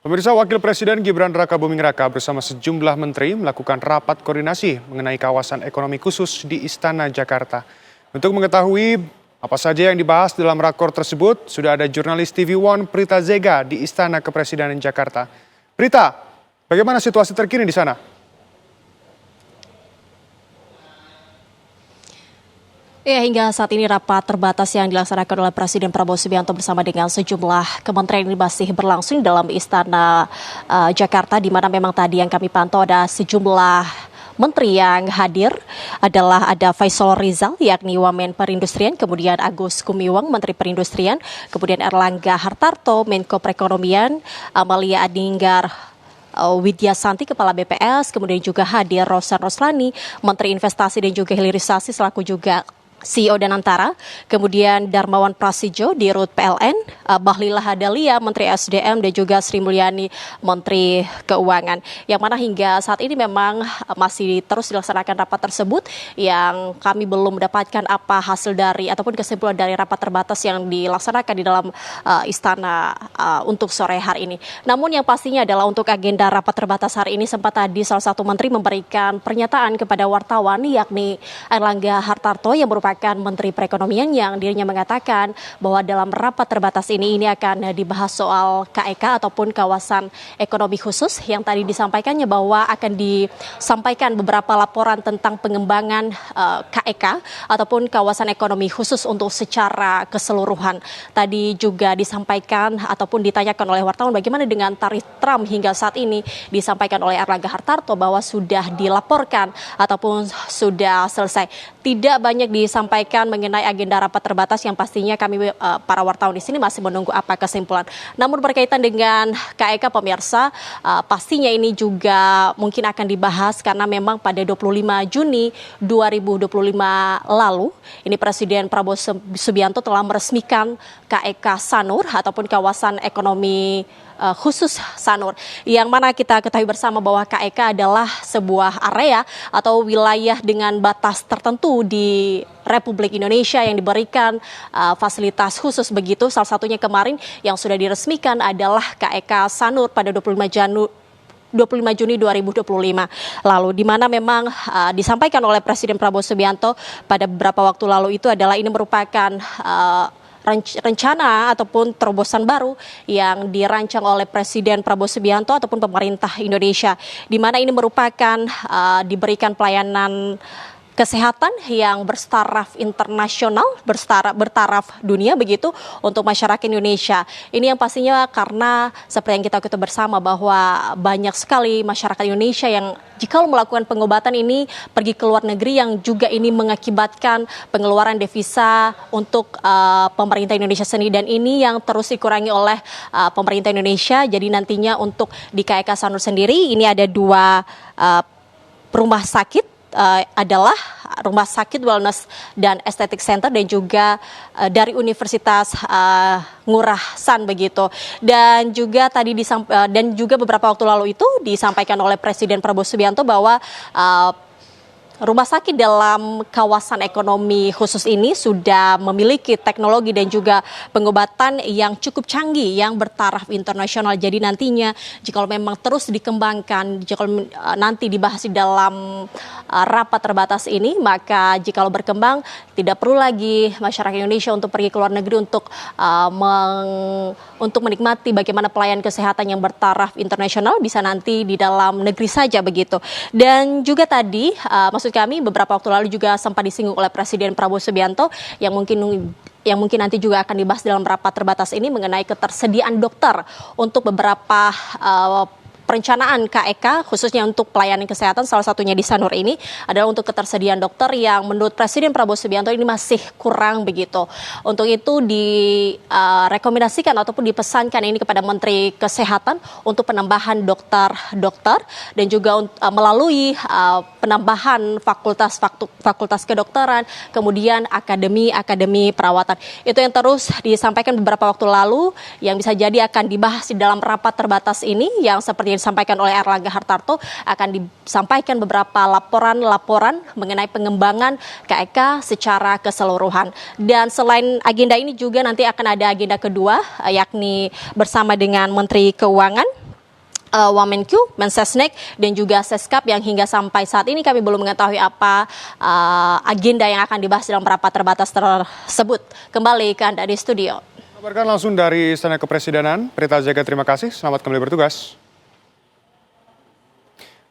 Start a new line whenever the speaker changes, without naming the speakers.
Pemirsa, Wakil Presiden Gibran Rakabuming Raka bersama sejumlah menteri melakukan rapat koordinasi mengenai kawasan ekonomi khusus di Istana Jakarta. Untuk mengetahui apa saja yang dibahas dalam rakor tersebut, sudah ada jurnalis TV One Prita Zega di Istana Kepresidenan Jakarta. Prita, bagaimana situasi terkini di sana?
Ya, hingga saat ini rapat terbatas yang dilaksanakan oleh Presiden Prabowo Subianto bersama dengan sejumlah kementerian ini masih berlangsung dalam Istana Jakarta, di mana memang tadi yang kami pantau ada sejumlah menteri yang hadir. Ada Faisal Rizal, yakni Wamen Perindustrian, kemudian Agus Gumiwang, Menteri Perindustrian, kemudian Erlangga Hartarto, Menko Perekonomian, Amalia Adinggar Widya Santi, Kepala BPS, kemudian juga hadir Rosan Roslani, Menteri Investasi dan juga Hilirisasi selaku juga CEO Danantara, kemudian Darmawan Prasidjo di Rut PLN, Bahlil Lahadalia, Menteri SDM, dan juga Sri Mulyani, Menteri Keuangan. Yang mana hingga saat ini memang masih terus dilaksanakan rapat tersebut, yang kami belum mendapatkan apa hasil dari ataupun kesimpulan dari rapat terbatas yang dilaksanakan di dalam istana untuk sore hari ini. Namun yang pastinya adalah untuk agenda rapat terbatas hari ini, sempat tadi salah satu menteri memberikan pernyataan kepada wartawan, yakni Erlangga Hartarto yang merupakan Menteri Perekonomian, yang dirinya mengatakan bahwa dalam rapat terbatas ini akan dibahas soal KEK ataupun kawasan ekonomi khusus, yang tadi disampaikannya bahwa akan disampaikan beberapa laporan tentang pengembangan KEK ataupun kawasan ekonomi khusus untuk secara keseluruhan. Tadi juga disampaikan ataupun ditanyakan oleh wartawan bagaimana dengan tarif tram hingga saat ini, disampaikan oleh Erlangga Hartarto bahwa sudah dilaporkan ataupun sudah selesai. Tidak banyak disampaikan mengenai agenda rapat terbatas, yang pastinya kami para wartawan di sini masih menunggu apa kesimpulan. Namun berkaitan dengan KEK, pemirsa, pastinya ini juga mungkin akan dibahas karena memang pada 25 Juni 2025 lalu ini Presiden Prabowo Subianto telah meresmikan KEK Sanur ataupun kawasan ekonomi khusus Sanur, yang mana kita ketahui bersama bahwa KEK adalah sebuah area atau wilayah dengan batas tertentu di Republik Indonesia yang diberikan fasilitas khusus begitu. Salah satunya kemarin yang sudah diresmikan adalah KEK Sanur pada 25 Juni 2025 lalu, di mana memang disampaikan oleh Presiden Prabowo Subianto pada beberapa waktu lalu itu adalah ini merupakan rencana ataupun terobosan baru yang dirancang oleh Presiden Prabowo Subianto ataupun pemerintah Indonesia, di mana ini merupakan diberikan pelayanan kesehatan yang bertaraf internasional, bertaraf dunia begitu untuk masyarakat Indonesia. Ini yang pastinya karena seperti yang kita ketahui bersama bahwa banyak sekali masyarakat Indonesia yang jika melakukan pengobatan ini pergi ke luar negeri, yang juga ini mengakibatkan pengeluaran devisa untuk pemerintah Indonesia sendiri, dan ini yang terus dikurangi oleh pemerintah Indonesia. Jadi nantinya untuk di KEK Sanur sendiri ini ada dua rumah sakit, adalah Rumah Sakit Wellness dan Estetik Center, dan juga dari Universitas Ngurah San begitu. Dan juga tadi dan juga beberapa waktu lalu itu disampaikan oleh Presiden Prabowo Subianto bahwa rumah sakit dalam kawasan ekonomi khusus ini sudah memiliki teknologi dan juga pengobatan yang cukup canggih yang bertaraf internasional. Jadi nantinya jika memang terus dikembangkan, jika nanti dibahas di dalam rapat terbatas ini, maka jika berkembang tidak perlu lagi masyarakat Indonesia untuk pergi ke luar negeri untuk menikmati bagaimana pelayanan kesehatan yang bertaraf internasional, bisa nanti di dalam negeri saja begitu. Dan juga tadi maksud kami beberapa waktu lalu juga sempat disinggung oleh Presiden Prabowo Subianto yang mungkin nanti juga akan dibahas dalam rapat terbatas ini mengenai ketersediaan dokter untuk beberapa perencanaan KEK khususnya untuk pelayanan kesehatan, salah satunya di Sanur ini adalah untuk ketersediaan dokter yang menurut Presiden Prabowo Subianto ini masih kurang begitu. Untuk itu direkomendasikan ataupun dipesankan ini kepada Menteri Kesehatan untuk penambahan dokter dan juga melalui penambahan fakultas kedokteran, kemudian akademi perawatan. Itu yang terus disampaikan beberapa waktu lalu, yang bisa jadi akan dibahas di dalam rapat terbatas ini, yang seperti yang disampaikan oleh Erlangga Hartarto akan disampaikan beberapa laporan mengenai pengembangan KEK secara keseluruhan. Dan selain agenda ini juga nanti akan ada agenda kedua, yakni bersama dengan Menteri Keuangan Wamenku, Mensesnek, dan juga Seskap yang hingga sampai saat ini kami belum mengetahui apa agenda yang akan dibahas dalam rapat terbatas tersebut. Kembali ke Anda di studio.
Kabarkan langsung dari Istana Kepresidenan, Prita Jaga, terima kasih. Selamat kembali bertugas.